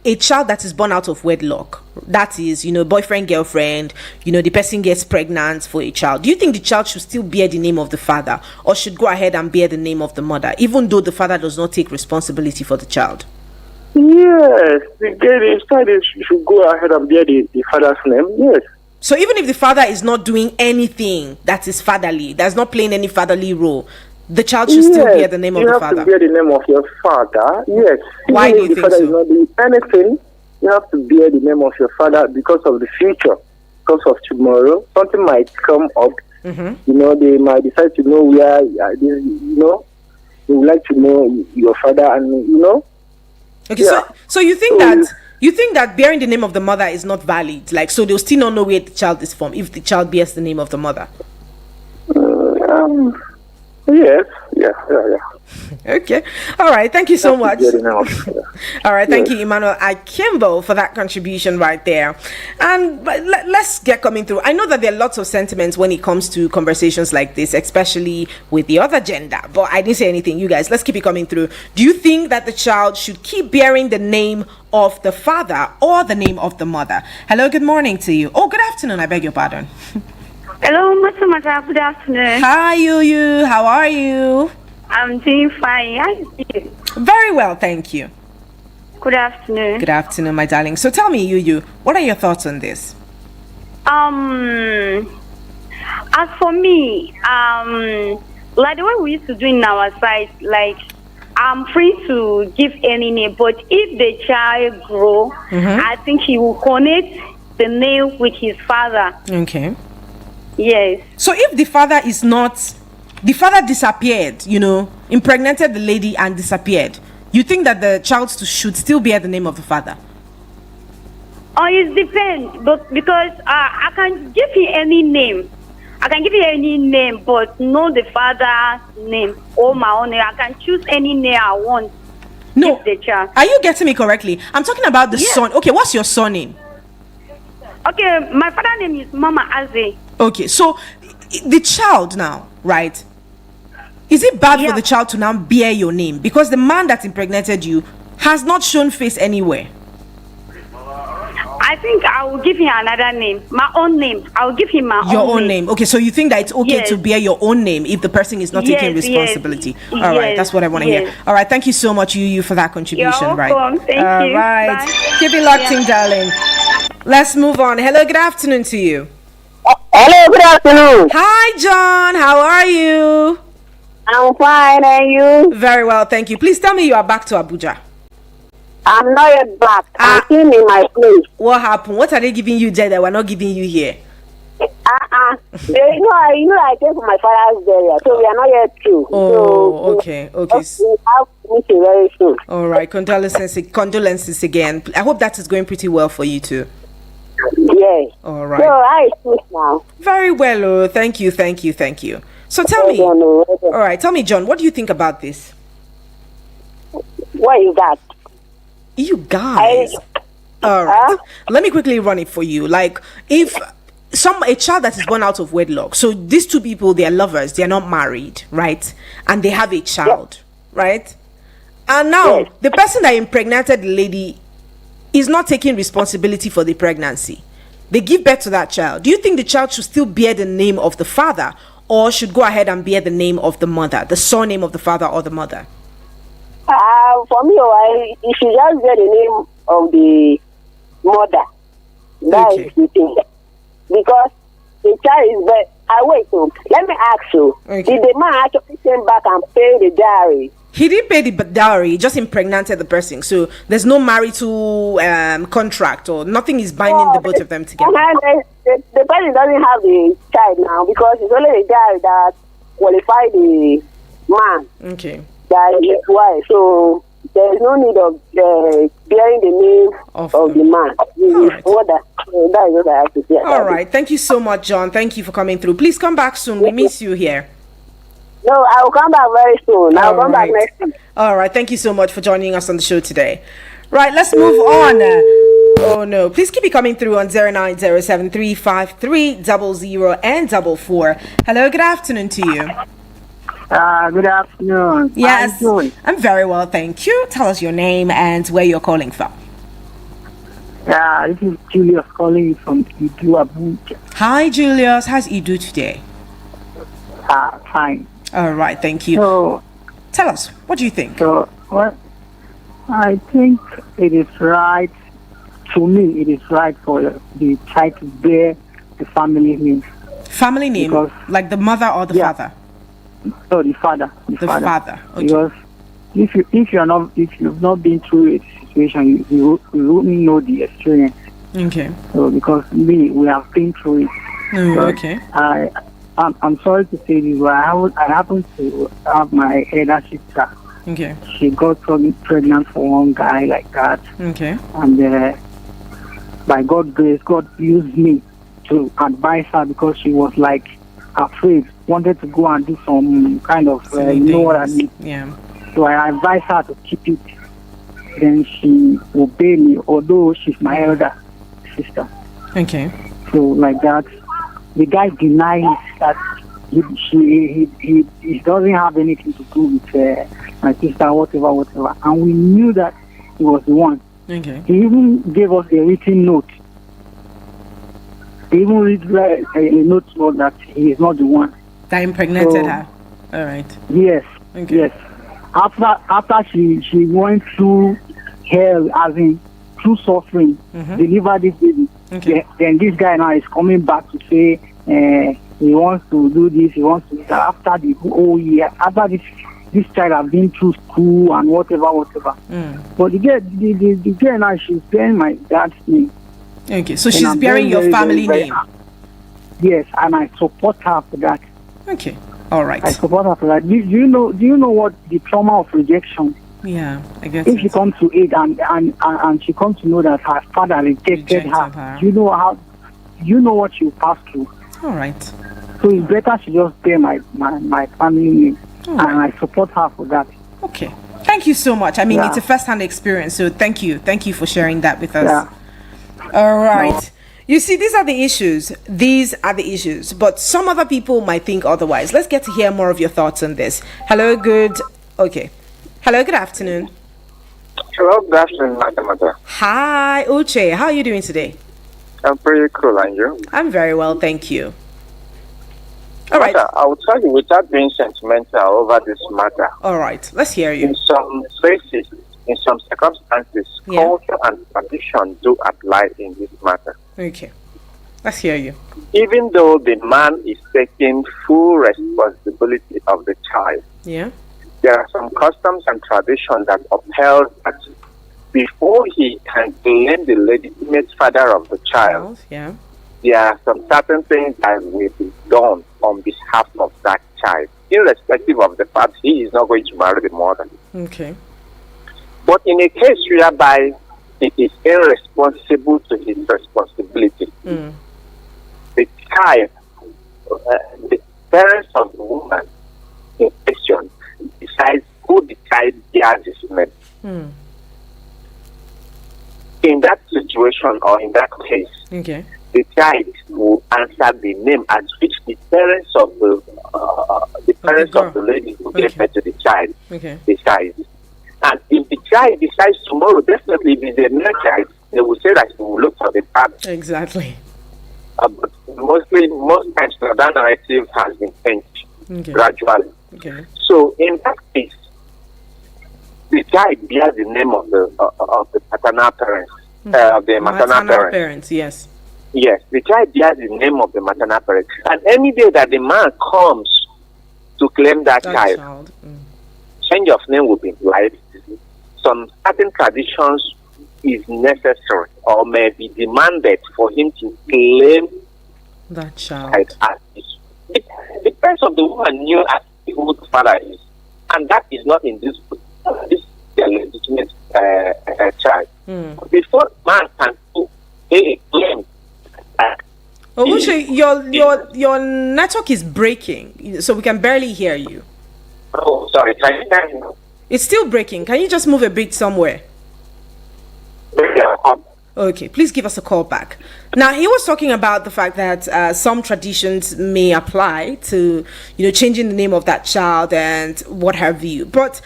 a child that is born out of wedlock, that is, boyfriend, girlfriend, the person gets pregnant for a child, do you think the child should still bear the name of the father or should go ahead and bear the name of the mother, even though the father does not take responsibility for the child? Yes, the child should go ahead and bear the father's name, yes. So even if the father is not doing anything that is fatherly, that's not playing any fatherly role, the child should still bear the name of the father. You have to bear the name of your father, yes. Why do you think so? If the father is not doing anything, you have to bear the name of your father because of the future, because of tomorrow. Something might come up. Mm-hmm. They might decide to know where, they would like to know your father, and Okay, yeah. So you think that bearing the name of the mother is not valid? Like, so they'll still not know where the child is from if the child bears the name of the mother? Yes. Yeah. Okay. All right. Thank you so much. All right. Thank you, Emmanuel Akimbo, for that contribution right there. And let's get coming through. I know that there are lots of sentiments when it comes to conversations like this, especially with the other gender. But I didn't say anything. You guys, let's keep it coming through. Do you think that the child should keep bearing the name of the father or the name of the mother? Hello. Good morning to you. Oh, good afternoon. I beg your pardon. Hello, Mr. Good afternoon. Hi, Yuyu. How are you? I'm doing fine. How are you? Very well, thank you. Good afternoon. Good afternoon, my darling. So tell me, Yuyu, what are your thoughts on this? As for me, like the way we used to do in our side, like I'm free to give any name, but if the child grow, I think he will connect the name with his father. Okay. Yes. So if the father disappeared, impregnated the lady and disappeared, you think that the child should still bear the name of the father? Oh, it depends, but because I can give you any name. But not the father's name or my own name. I can choose any name I want. No. The child. Are you getting me correctly? I'm talking about the son. Okay, what's your surname? Okay, my father's name is Mama Aze. Okay, so the child now, right? Is it bad for the child to now bear your name? Because the man that impregnated you has not shown face anywhere. I think I will give him another name. My own name. I will give him your own name. Okay, so you think that it's okay to bear your own name if the person is not taking responsibility? All right, that's what I want to hear. All right, thank you so much, Yuyu, for that contribution. You're welcome. Thank you. All right. Bye. Keep it locked in, darling. Let's move on. Hello, good afternoon to you. Hello, good afternoon. Hi, John. How are you? I'm fine, and you? Very well, thank you. Please tell me you are back to Abuja. I'm not yet back. I'm still in my place. What happened? What are they giving you there that we're not giving you here? I came from my father's area, so we are not yet through. Oh, okay. We have to meet you very soon. All right, condolences again. I hope that is going pretty well for you too. Yes. All right. So I speak now. Very well. Oh, thank you. So tell me. All right, tell me, John, what do you think about this? What is that? You guys. All right. Let me quickly run it for you. Like, if a child that is born out of wedlock, so these two people, they are lovers, they are not married, right? And they have a child, right? And now the person that impregnated the lady is not taking responsibility for the pregnancy. They give birth to that child. Do you think the child should still bear the name of the father or should go ahead and bear the name of the mother, the surname of the father or the mother? For me, you should just bear the name of the mother. That is the thing. Because the child is wait, so let me ask you. Okay. Did the man actually send back and pay the dowry? He didn't pay the dowry, he just impregnated the person. So there's no marital contract or nothing is binding the both of them together. The person doesn't have the child now because it's only the dowry that qualifies the man. Okay. That is why. So there is no need of bearing the name of the man. Right. That is what I have to say. All right. Thank you so much, John. Thank you for coming through. Please come back soon. We miss you here. No, I will come back very soon. I'll come back next week. All right. Thank you so much for joining us on the show today. Right. Let's move on. Oh, no. Please keep it coming through on 090735300 and 44. Hello. Good afternoon to you. Good afternoon. Yes. I'm very well, thank you. Tell us your name and where you're calling from. Yeah, this is Julius calling from Idu Abuja. Hi, Julius. How's Edu today? Fine. All right, thank you. So, Tell us, what do you think? what I think it is right, to me, it is right for the child to bear the family name. Family name, Because- like the mother or the Yeah. father? So the father. The father. Okay. Because if you've not been through a situation, you wouldn't know the experience. Okay. So because we have been through it. Oh, But okay. I'm sorry to say this, but I happen to have my elder sister. Okay. She got pregnant for one guy like that, Okay. and by God's grace, God used me to advise her because she was like afraid, wanted to go and do some kind of, Silly you know what I things. mean. Yeah. So I advised her to keep it. Then she obeyed me, although she's my elder sister. Okay. So like that, the guy denies that he doesn't have anything to do with my sister, whatever. And we knew that he was the one. Okay. He even gave us a written note. He even read a note that he is not the one. That impregnated So- her. All right. Yes. Okay. Yes. After she went through hell, as in through suffering, delivered this baby. Okay. Then this guy now is coming back to say he wants to do this, he wants to do that. After the whole year, after this child has been through school and whatever. But the girl now, she's bearing my dad's name. Okay. So And she's I'm bearing very, your very, family very, name. Yes, and I support her for that. Okay. All I right. support her for that. Do you know what the trauma of rejection? Yeah. I guess. If she comes to it and she comes to know that her father rejected her, her. you know what she passed through. All right. So it's better she just bear my family name, All and I support her for that. Okay. Thank you so much. I mean, Yeah. it's a first-hand experience, so thank you for sharing that with us. Yeah. All right. You see, these are the issues. These are the issues. But some other people might think otherwise. Let's get to hear more of your thoughts on this. Hello, good afternoon. Hello, good afternoon, Madam. Hi, Uche. How are you doing today? I'm pretty cool, and you? I'm very well, thank you. All right. I will tell you without being sentimental over this matter. All right. Let's hear you. In some places, in some circumstances, Yeah. culture and tradition do apply in this matter. Okay. Let's hear you. Even though the man is taking full responsibility of the child, Yeah. there are some customs and traditions that upheld that before he can claim the legitimate father of the child, Yeah. there are some certain things that will be done on behalf of that child, irrespective of the fact he is not going to marry the mother. Okay. But in a case whereby it is irresponsible to his responsibility, the child, the parents of the woman in question decides who the child bears his name. In that situation or in that case, Okay. the child will answer the name at which the parents of the lady who gave birth to the child Okay. decides. And if the child decides tomorrow, definitely if it's a male child, they will say that he will look for the father. Exactly. But most times that narrative has been changed gradually. Okay. So in that case, the child bears the name of the paternal parents, of the maternal parents. Yes. Yes, the child bears the name of the maternal parents. And any day that the man comes to claim that child, change of name will be implied. Some certain traditions is necessary or may be demanded for him to claim that child as his. It depends on the woman knew as who the father is, and that is not in this legitimate child. Before man can do a claim. Uche, your network is breaking, so we can barely hear you. Oh, sorry. Can you hear me now? It's still breaking. Can you just move a bit somewhere? Okay, please give us a call back. Now, he was talking about the fact that some traditions may apply to, changing the name of that child and what have you. But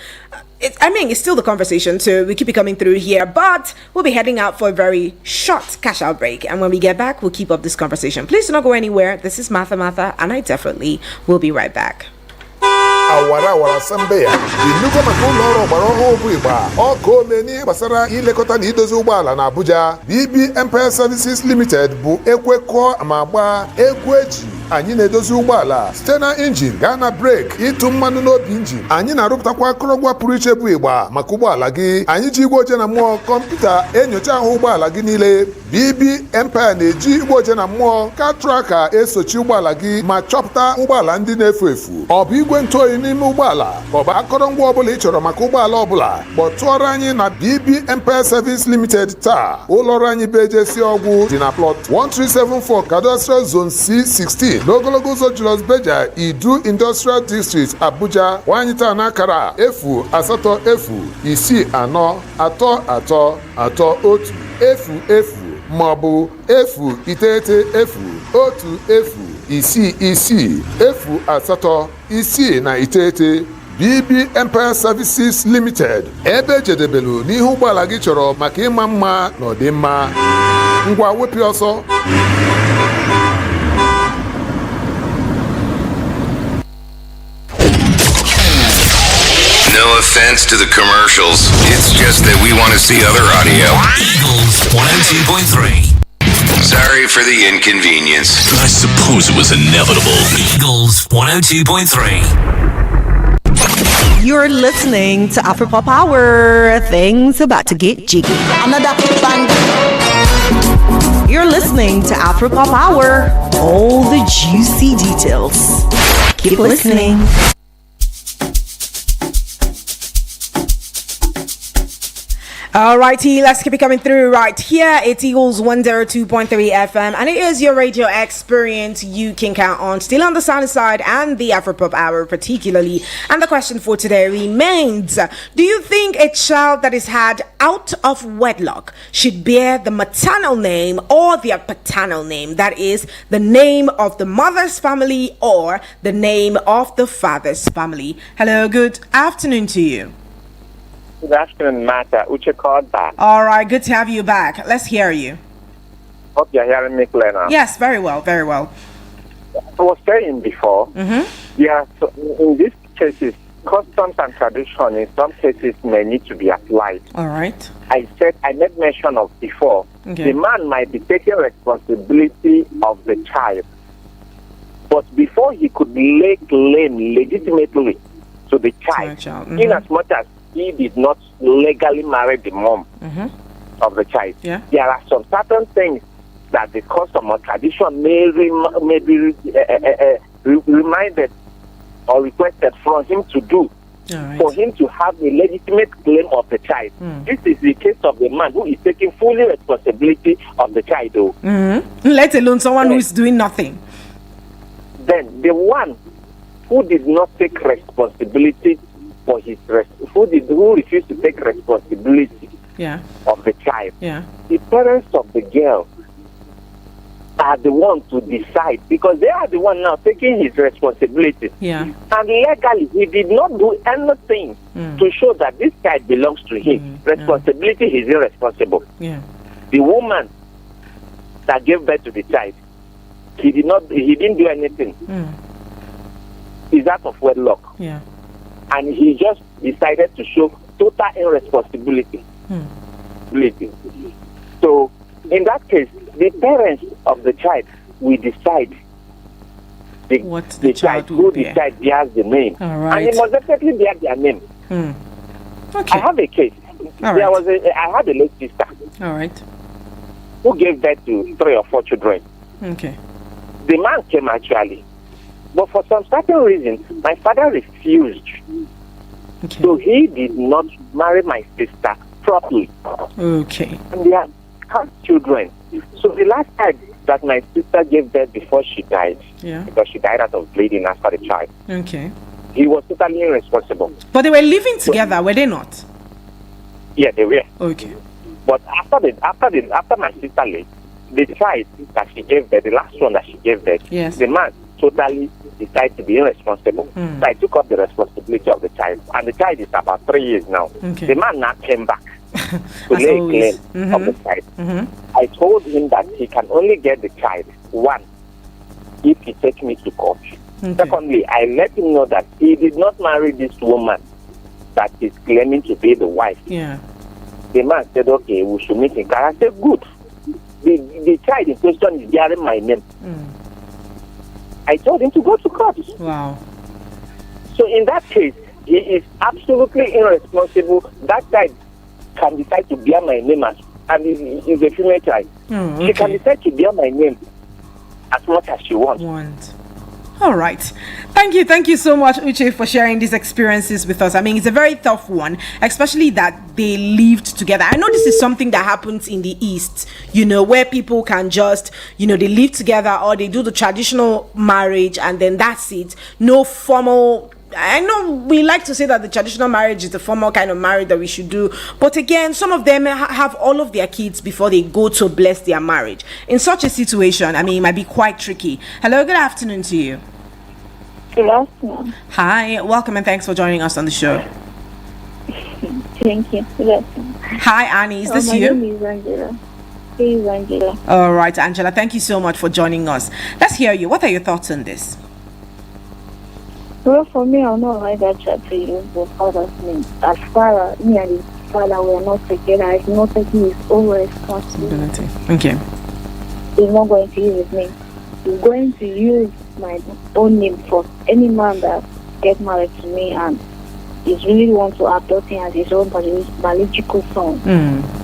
it's still the conversation, so we keep it coming through here, but we'll be heading out for a very short cash out break, and when we get back, we'll keep up this conversation. Please do not go anywhere. This is Martha, and I definitely will be right back. awara sambe ya inugo maka ụlọ ọrụ ọgbara ọhụụ bụ Igba ọkụ omeni gbasara ilekọta na idozi ụgbọala na Abuja. BB Empire Services Limited bụ ekwekọ ma gba egwu eji anyị na-edozi ụgbọala site na injin gaa na breki ịtụ mmanụ n'obi injin. Anyị na-arụpụtakwa akụrụngwa pụrụ iche bụ Igba maka ụgbọala gị. Anyị ji igwe oje na mmụọ kọmputa enyocha ahụ ụgbọala gị niile. BB Empire na-eji igwe oje na mmụọ katraka esochi ụgbọala gị ma chọpụta ụgbọala ndị na-efu efu. Ọ bụ igwe ntụ oyi n'ime ụgbọala ka ọ bụ akụrụngwa ọbụla ị chọrọ maka ụgbọala ọbụla kpọtụọrọ anyị na BB Empire Service Limited taa. Ụlọ ọrụ anyị bụ ejesi ọgwụ dị na plot 1374 Cadastral Zone C16 n'ogologo ụzọ Julius Beja Idu Industrial District Abuja. Nwanyị taa n'akara 080643331 maọbụ 0901066 BB Empire Services Limited, ebe ejedebelu n'ihe ụgbọala gị chọrọ maka ịma mma na ọdịmma. Ngwa wepụ ọsọ. No offense to the commercials. It's just that we want to see other audio. Eagles 102.3. Sorry for the inconvenience. I suppose it was inevitable. Eagles 102.3. You're listening to Afropop Hour. Things about to get jiggy. Another bang. You're listening to Afropop Hour. All the juicy details. Keep listening. Alrighty, let's keep it coming through right here. It's Eagles 102.3 FM, and it is your radio experience you can count on. Still on the sunny side and the Afropop Hour particularly. And the question for today remains, do you think a child that is had out of wedlock should bear the maternal name or the paternal name? That is, the name of the mother's family or the name of the father's family. Hello, good afternoon to you. Good afternoon, Martha. Uche called back. All right, good to have you back. Let's hear you. Hope you're hearing me clear now. Yes, very well, very well. I was saying before, so in these cases, customs and tradition in some cases may need to be applied. All right. I made mention of before, the man might be taking responsibility of the child, but before he could lay claim legitimately to the child, in as much as he did not legally marry the mom of the child. Yeah. There are some certain things that the custom or tradition may be reminded or requested from him to do for him to have a legitimate claim of the child. This is the case of the man who is taking fully responsibility of the child. Let alone someone who is doing nothing. Then the one who did not take responsibility for his who refused to take responsibility of the child. The parents of the girl are the ones to decide, because they are the one now taking his responsibility. And legally, he did not do anything to show that this child belongs to him. Responsibility is irresponsible. The woman that gave birth to the child, he didn't do anything. He's out of wedlock. And he just decided to show total irresponsibility. So, in that case, the parents of the child will decide the child who decides bears the name. And he must definitely bear their name. I have a case. I had a late sister. Who gave birth to 3 or 4 children. The man came actually. But for some certain reason, my father refused. So he did not marry my sister properly. And they have children. So the last time that my sister gave birth before she died, because she died out of bleeding after the child, he was totally irresponsible. But they were living together, were they not? Yeah, they were. But after my sister left, the child that she gave birth, the last one that she gave birth, yes, the man totally decide to be irresponsible. So I took up the responsibility of the child, and the child is about 3 years now. The man now came back to lay claim of the child. I told him that he can only get the child, one, if he takes me to court. Secondly, I let him know that he did not marry this woman that is claiming to be the wife. The man said, okay, we should meet in court. I said, good. The child in question is bearing my name. I told him to go to court. Wow. So in that case, he is absolutely irresponsible. That child can decide to bear my name and is a female child. She can decide to bear my name as much as she wants. All right. Thank you so much, Uche, for sharing these experiences with us. I mean, it's a very tough one, especially that they lived together. I know this is something that happens in the East, where people can just, they live together, or they do the traditional marriage and then that's it. No formal. I know we like to say that the traditional marriage is the formal kind of marriage that we should do, but again, some of them have all of their kids before they go to bless their marriage. In such a situation, I mean, it might be quite tricky. Hello, good afternoon to you. Good afternoon. Hi, welcome and thanks for joining us on the show. Thank you. Good afternoon. Hi, Annie, is this my you? name is Angela. Hey, is Angela. All right, Angela, thank you so much for joining us. Let's hear you. What are your thoughts on this? Well, for me, I don't like that child to use the father's name. As far as me and his father were not together, he's not taking his own responsibility. Okay. He's not going to use his name. He's going to use my own name for any man that gets married to me and is really want to adopt him as his own biological son.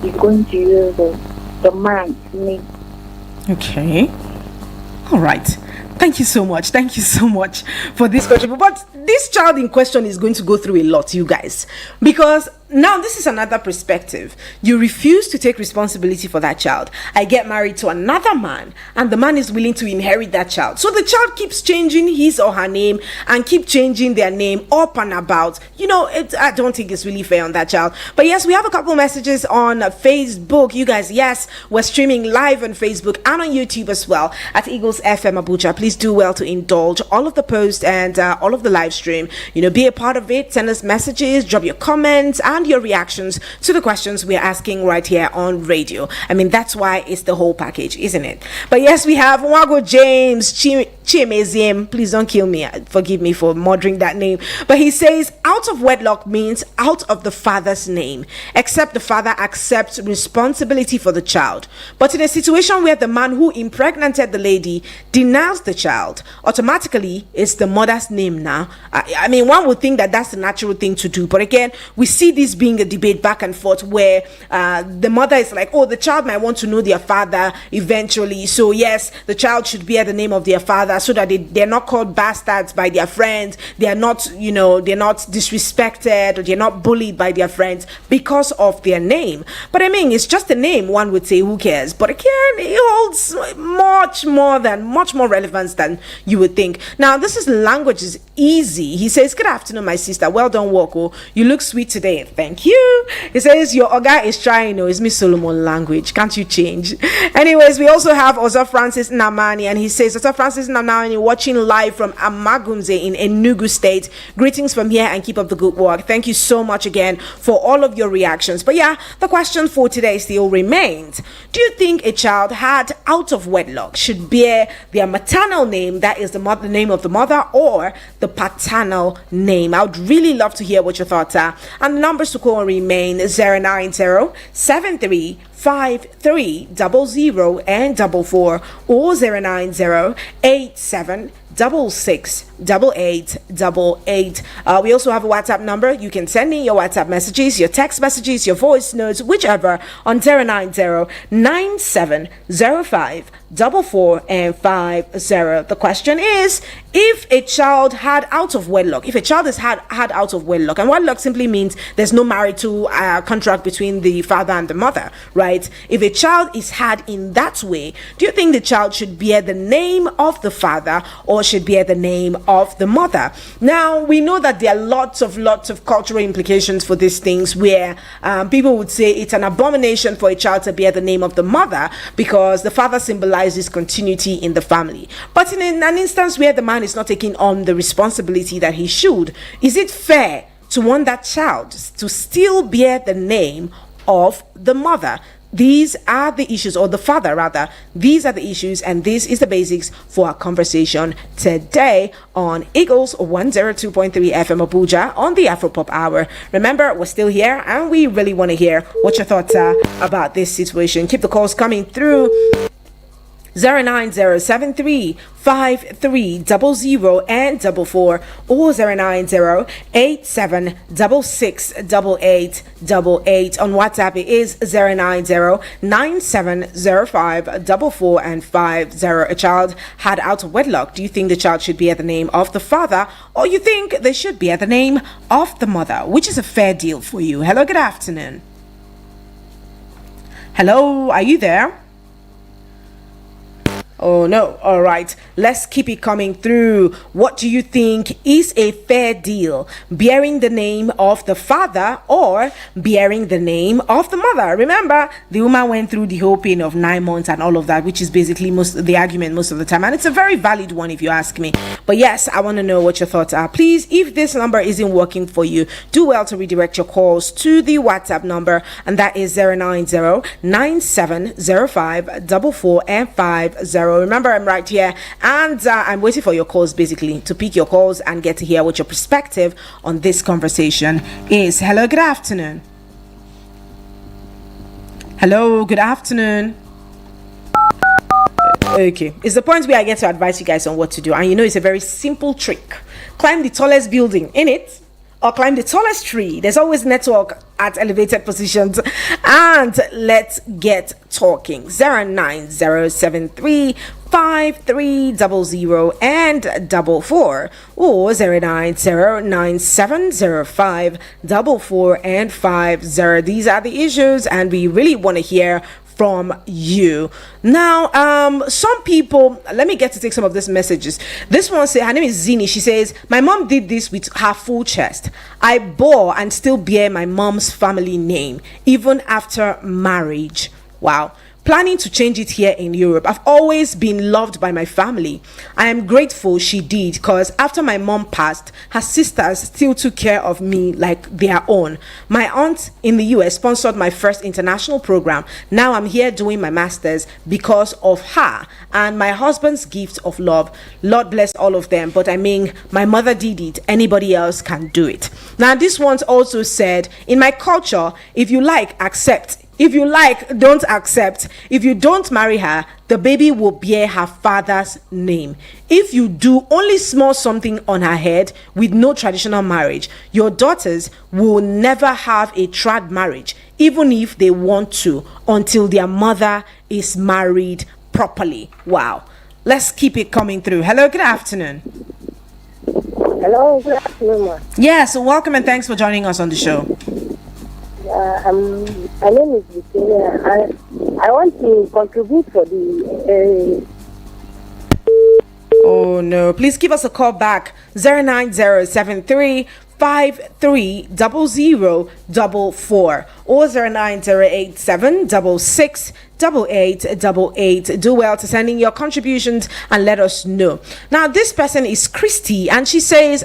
He's going to use the man's name. Okay. All right. Thank you so much for this question. But this child in question is going to go through a lot, you guys, because now this is another perspective. You refuse to take responsibility for that child. I get married to another man and the man is willing to inherit that child. So the child keeps changing his or her name and keep changing their name up and about. I don't think it's really fair on that child. But yes, we have a couple messages on Facebook. You guys, yes, we're streaming live on Facebook and on YouTube as well at Eagles FM Abuja. Please do well to indulge all of the posts and all of the live stream. Be a part of it. Send us messages, drop your comments and your reactions to the questions we're asking right here on radio. I mean, that's why it's the whole package, isn't it? But yes, we have Wago James Chimeziem. Please don't kill me. Forgive me for murdering that name. But he says, out of wedlock means out of the father's name, except the father accepts responsibility for the child. But in a situation where the man who impregnated the lady denies the child, automatically it's the mother's name now. I mean, one would think that that's the natural thing to do. But again, we see this being a debate back and forth where the mother is like, the child might want to know their father eventually. So yes, the child should bear the name of their father so that they're not called bastards by their friends. They are not, they're not disrespected or they're not bullied by their friends because of their name. But I mean, it's just a name. One would say, who cares? But again, it holds much more relevance than you would think. Now, this is language is easy. He says, good afternoon, my sister. Well done, Woko. You look sweet today. Thank you. He says, your Oga is trying. It's Miss Solomon language. Can't you change? Anyways, we also have Oza Francis Namani, and he says, Oza Francis Namani watching live from Amagunze in Enugu State. Greetings from here and keep up the good work. Thank you so much again for all of your reactions. But yeah, the question for today still remains. Do you think a child had out of wedlock should bear their maternal name, that is the name of the mother, or the paternal name? I would really love to hear what your thoughts are. And the numbers to call remain 090-7353-00 and 44 or 090-8766-8888. We also have a WhatsApp number. You can send in your WhatsApp messages, your text messages, your voice notes, whichever, on 090-9705-44 and 50. The question is, if a child had out of wedlock, if a child is had out of wedlock, and wedlock simply means there's no marital contract between the father and the mother, right? right? If a child is had in that way, do you think the child should bear the name of the father or should bear the name of the mother? Now, we know that there are lots of cultural implications for these things, where people would say it's an abomination for a child to bear the name of the mother because the father symbolizes continuity in the family. But in an instance where the man is not taking on the responsibility that he should, is it fair to want that child to still bear the name of the mother? These are the issues, or the father rather. These are the issues, and this is the basics for our conversation today on Eagles 102.3 FM Abuja on the Afropop Hour. Remember, we're still here, and we really want to hear what your thoughts are about this situation. Keep the calls coming through. 090735300 and 44 or 09087668888. On WhatsApp it is 090970544 and 50. A child had out of wedlock. Do you think the child should be at the name of the father, or you think they should be at the name of the mother? Which is a fair deal for you? Hello, good afternoon. Hello, are you there? Oh no. All right, let's keep it coming through. What do you think is a fair deal? Bearing the name of the father or bearing the name of the mother? Remember, the woman went through the whole pain of 9 months and all of that, which is basically the argument most of the time, and it's a very valid one if you ask me. But yes, I want to know what your thoughts are. Please, if this number isn't working for you, do well to redirect your calls to the WhatsApp number, and that is 090970544 and 50. Remember, I'm right here, and I'm waiting for your calls, basically, to pick your calls and get to hear what your perspective on this conversation is. Hello, good afternoon. Hello, good afternoon. Okay, it's the point where I get to advise you guys on what to do, and you know it's a very simple trick. Climb the tallest building in it, or climb the tallest tree. There's always network at elevated positions, and let's get talking. 090735300 and 44 or 090970544 and 50. These are the issues, and we really want to hear from you. Now, some people, let me get to take some of these messages. This one says, her name is Zini. She says, my mom did this with her full chest. I bore and still bear my mom's family name even after marriage. Wow. Planning to change it here in Europe. I've always been loved by my family. I am grateful she did, because after my mom passed, her sisters still took care of me like their own. My aunt in the US sponsored my first international program. Now I'm here doing my master's because of her and my husband's gift of love. Lord bless all of them, but I mean, my mother did it. Anybody else can do it. Now, this one also said, in my culture, if you like, accept. If you like, don't accept. If you don't marry her, the baby will bear her father's name. If you do only small something on her head with no traditional marriage, your daughters will never have a trad marriage, even if they want to, until their mother is married properly. Wow. Let's keep it coming through. Hello, good afternoon. Hello, good afternoon, ma. Yes, welcome and thanks for joining us on the show. My name is Victoria. I want to contribute for the. Oh no! Please give us a call back. 09073530044 or 09087668888. Do well to send in your contributions and let us know. Now, this person is Christy, and she says,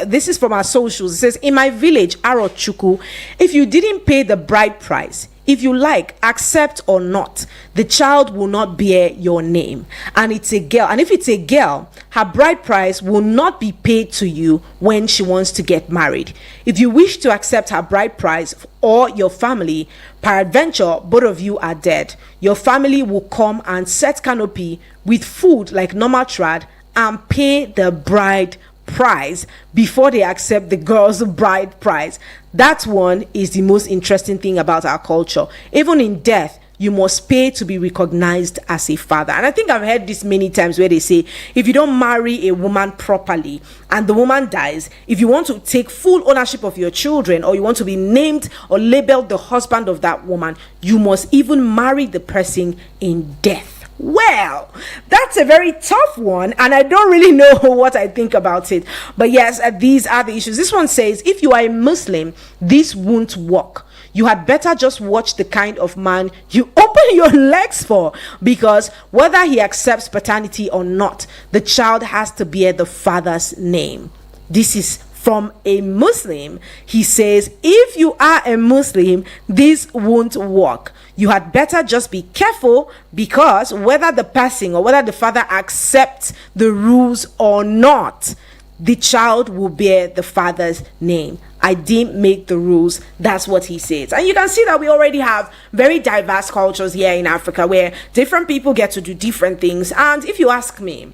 this is from our socials. It says, in my village, Arochuku, if you didn't pay the bride price, if you like, accept or not, the child will not bear your name. And it's a girl. And if it's a girl, her bride price will not be paid to you when she wants to get married. If you wish to accept her bride price or your family, peradventure, both of you are dead. Your family will come and set canopy with food like normal trad and pay the bride price before they accept the girl's bride price. That one is the most interesting thing about our culture. Even in death, you must pay to be recognized as a father. And I think I've heard this many times where they say, if you don't marry a woman properly and the woman dies, if you want to take full ownership of your children, or you want to be named or labeled the husband of that woman, you must even marry the person in death. Well, that's a very tough one, and I don't really know what I think about it. But yes, these are the issues. This one says, if you are a Muslim, this won't work. You had better just watch the kind of man you open your legs for, because whether he accepts paternity or not, the child has to bear the father's name. This is from a Muslim. He says, if you are a Muslim, this won't work. You had better just be careful, because whether the person or whether the father accepts the rules or not, the child will bear the father's name. I didn't make the rules. That's what he says. And you can see that we already have very diverse cultures here in Africa, where different people get to do different things. And if you ask me,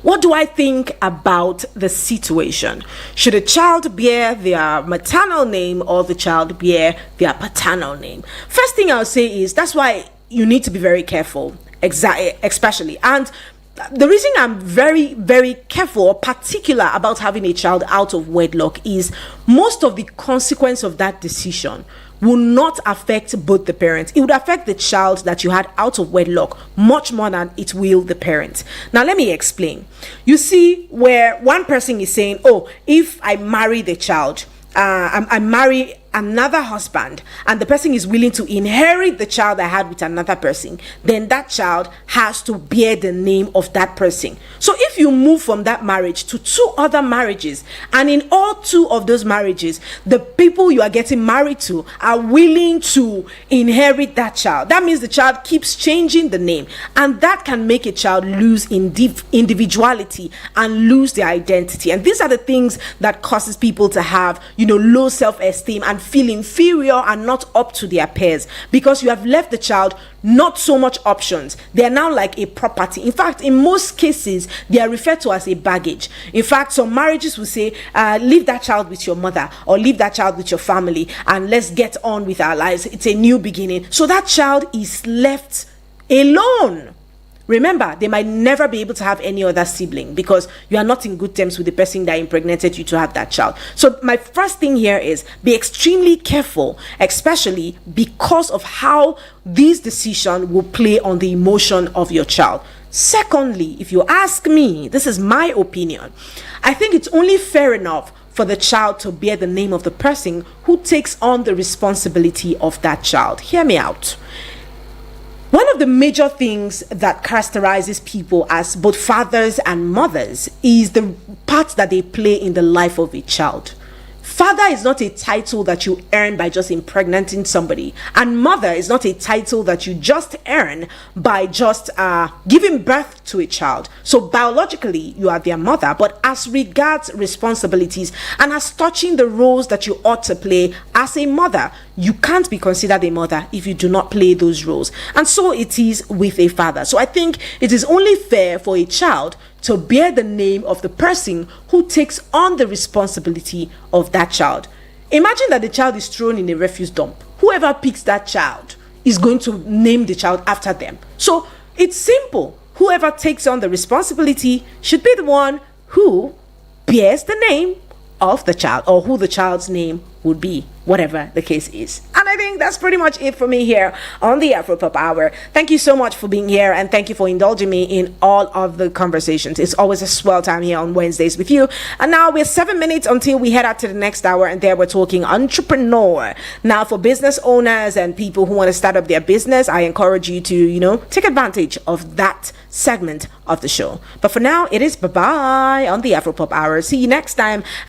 what do I think about the situation? Should a child bear their maternal name or the child bear their paternal name? First thing I'll say is, that's why you need to be very careful, especially. And the reason I'm very, very careful or particular about having a child out of wedlock is most of the consequence of that decision will not affect both the parents. It would affect the child that you had out of wedlock much more than it will the parent. Now, let me explain. You see, where one person is saying, oh, if I marry the child, I marry another husband, and the person is willing to inherit the child I had with another person, then that child has to bear the name of that person. So if you move from that marriage to 2 other marriages, and in all 2 of those marriages, the people you are getting married to are willing to inherit that child, that means the child keeps changing the name, and that can make a child lose individuality and lose their identity. And these are the things that causes people to have, low self-esteem and feel inferior and not up to their peers, because you have left the child not so much options. They are now like a property. In fact, in most cases, they are referred to as a baggage. In fact, some marriages will say, leave that child with your mother, or leave that child with your family, and let's get on with our lives. It's a new beginning. So that child is left alone. Remember, they might never be able to have any other sibling, because you are not in good terms with the person that impregnated you to have that child. So my first thing here is, be extremely careful, especially because of how this decision will play on the emotion of your child. Secondly, if you ask me, this is my opinion, I think it's only fair enough for the child to bear the name of the person who takes on the responsibility of that child. Hear me out. One of the major things that characterizes people as both fathers and mothers is the part that they play in the life of a child. Father is not a title that you earn by just impregnating somebody, and mother is not a title that you just earn by just giving birth to a child. So biologically, you are their mother, but as regards responsibilities and as touching the roles that you ought to play as a mother, you can't be considered a mother if you do not play those roles. And so it is with a father. So I think it is only fair for a child to bear the name of the person who takes on the responsibility of that child. Imagine that the child is thrown in a refuse dump. Whoever picks that child is going to name the child after them. So it's simple. Whoever takes on the responsibility should be the one who bears the name of the child, or who the child's name would be, whatever the case is. And I think that's pretty much it for me here on the Afropop Hour. Thank you so much for being here, and thank you for indulging me in all of the conversations. It's always a swell time here on Wednesdays with you. And now we're 7 minutes until we head out to the next hour, and there we're talking entrepreneur. Now, for business owners and people who want to start up their business, I encourage you to, take advantage of that segment of the show. But for now, it is bye-bye on the Afropop Hour. See you next time.